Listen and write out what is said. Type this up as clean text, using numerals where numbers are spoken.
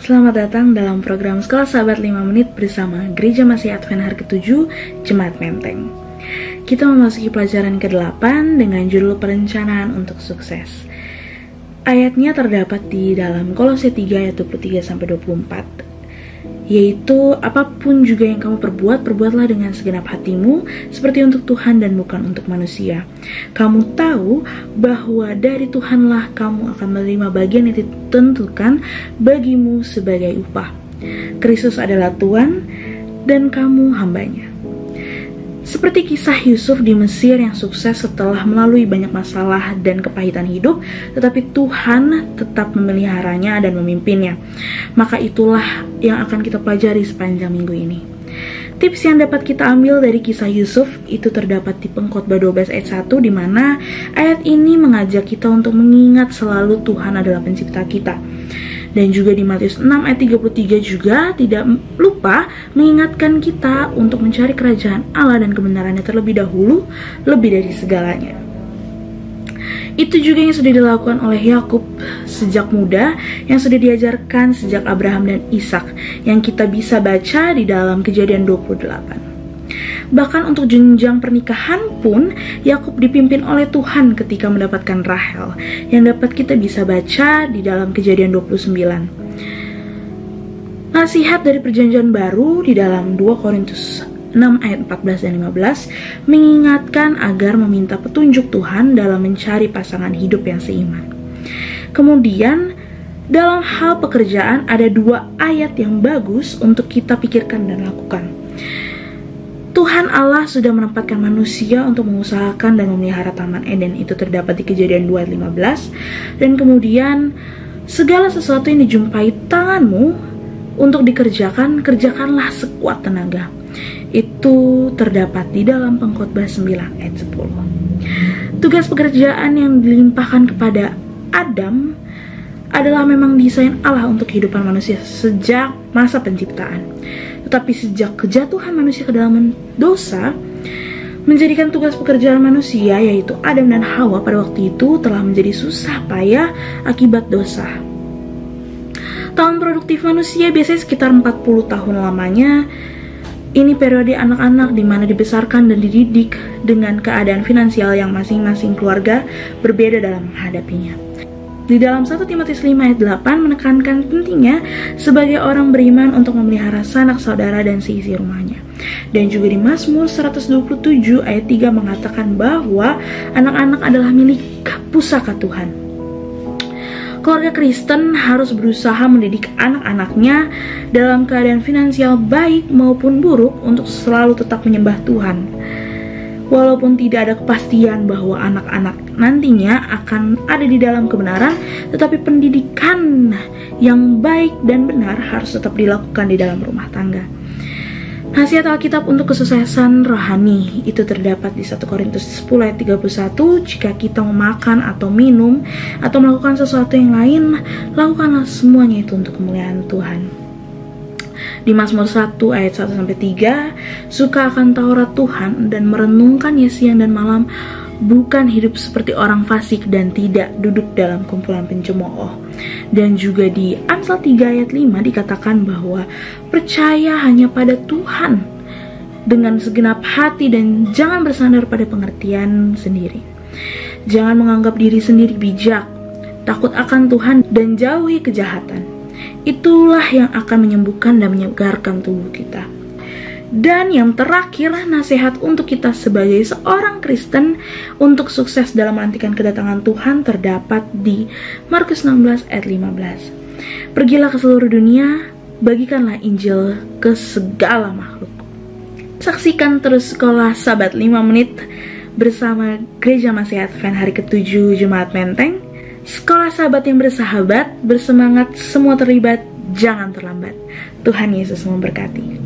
Selamat datang dalam program Sekolah Sahabat 5 Menit bersama Gereja Masih Advent hari ke-7, Jemaat Menteng. Kita memasuki pelajaran ke-8 dengan judul Perencanaan untuk Sukses. Ayatnya terdapat di dalam Kolose 3 ayat 23-24, yaitu apapun juga yang kamu perbuat, perbuatlah dengan segenap hatimu seperti untuk Tuhan dan bukan untuk manusia. Kamu tahu bahwa dari Tuhanlah kamu akan menerima bagian yang ditentukan bagimu sebagai upah. Kristus adalah Tuhan dan kamu hambanya. Seperti kisah Yusuf di Mesir yang sukses setelah melalui banyak masalah dan kepahitan hidup, tetapi Tuhan tetap memeliharanya dan memimpinnya. Maka itulah yang akan kita pelajari sepanjang minggu ini. Tips yang dapat kita ambil dari kisah Yusuf itu terdapat di Pengkhotbah 12 ayat 1, di mana ayat ini mengajak kita untuk mengingat selalu Tuhan adalah pencipta kita. Dan juga di Matius 6 ayat 33 juga tidak lupa mengingatkan kita untuk mencari kerajaan Allah dan kebenarannya terlebih dahulu, lebih dari segalanya. Itu juga yang sudah dilakukan oleh Yakub sejak muda, yang sudah diajarkan sejak Abraham dan Ishak, yang kita bisa baca di dalam Kejadian 28. Bahkan untuk jenjang pernikahan pun Yakub dipimpin oleh Tuhan ketika mendapatkan Rahel, yang dapat kita bisa baca di dalam Kejadian 29. Nasihat dari Perjanjian Baru di dalam 2 Korintus 6 ayat 14 dan 15 mengingatkan agar meminta petunjuk Tuhan dalam mencari pasangan hidup yang seiman. Kemudian dalam hal pekerjaan ada 2 ayat yang bagus untuk kita pikirkan dan lakukan. Tuhan Allah sudah menempatkan manusia untuk mengusahakan dan memelihara Taman Eden, itu terdapat di Kejadian 2 ayat 15. Dan kemudian segala sesuatu yang dijumpai tanganmu untuk dikerjakan, kerjakanlah sekuat tenaga, itu terdapat di dalam Pengkhotbah 9 ayat 10. Tugas pekerjaan yang dilimpahkan kepada Adam adalah memang desain Allah untuk kehidupan manusia sejak masa penciptaan. Tetapi sejak kejatuhan manusia ke dalam dosa, menjadikan tugas pekerjaan manusia, yaitu Adam dan Hawa pada waktu itu, telah menjadi susah payah akibat dosa. Tahun produktif manusia biasanya sekitar 40 tahun lamanya. Ini periode anak-anak di mana dibesarkan dan dididik dengan keadaan finansial yang masing-masing keluarga berbeda dalam menghadapinya. Di dalam 1 Timotius 5 ayat 8 menekankan pentingnya sebagai orang beriman untuk memelihara sanak saudara dan seisi rumahnya. Dan juga di Mazmur 127 ayat 3 mengatakan bahwa anak-anak adalah milik pusaka Tuhan. Keluarga Kristen harus berusaha mendidik anak-anaknya dalam keadaan finansial baik maupun buruk untuk selalu tetap menyembah Tuhan. Walaupun tidak ada kepastian bahwa anak-anak nantinya akan ada di dalam kebenaran, tetapi pendidikan yang baik dan benar harus tetap dilakukan di dalam rumah tangga. Nasihat Alkitab untuk kesuksesan rohani itu terdapat di 1 Korintus 10 ayat 31, jika kita memakan atau minum atau melakukan sesuatu yang lain, lakukanlah semuanya itu untuk kemuliaan Tuhan. Di Mazmur 1 ayat 1-3, suka akan Taurat Tuhan dan merenungkannya siang dan malam, bukan hidup seperti orang fasik dan tidak duduk dalam kumpulan pencemooh. Dan juga di Amsal 3 ayat 5 dikatakan bahwa percaya hanya pada Tuhan dengan segenap hati dan jangan bersandar pada pengertian sendiri. Jangan menganggap diri sendiri bijak, takut akan Tuhan dan jauhi kejahatan. Itulah yang akan menyembuhkan dan menyegarkan tubuh kita. Dan yang terakhir, nasihat untuk kita sebagai seorang Kristen untuk sukses dalam menantikan kedatangan Tuhan terdapat di Markus 16 ayat 15. Pergilah ke seluruh dunia, bagikanlah Injil ke segala makhluk. Saksikan terus Sekolah Sahabat 5 Menit bersama Gereja Masih Advent hari ke-7 Jemaat Menteng. Sekolah sahabat yang bersahabat, bersemangat, semua terlibat, jangan terlambat. Tuhan Yesus memberkati.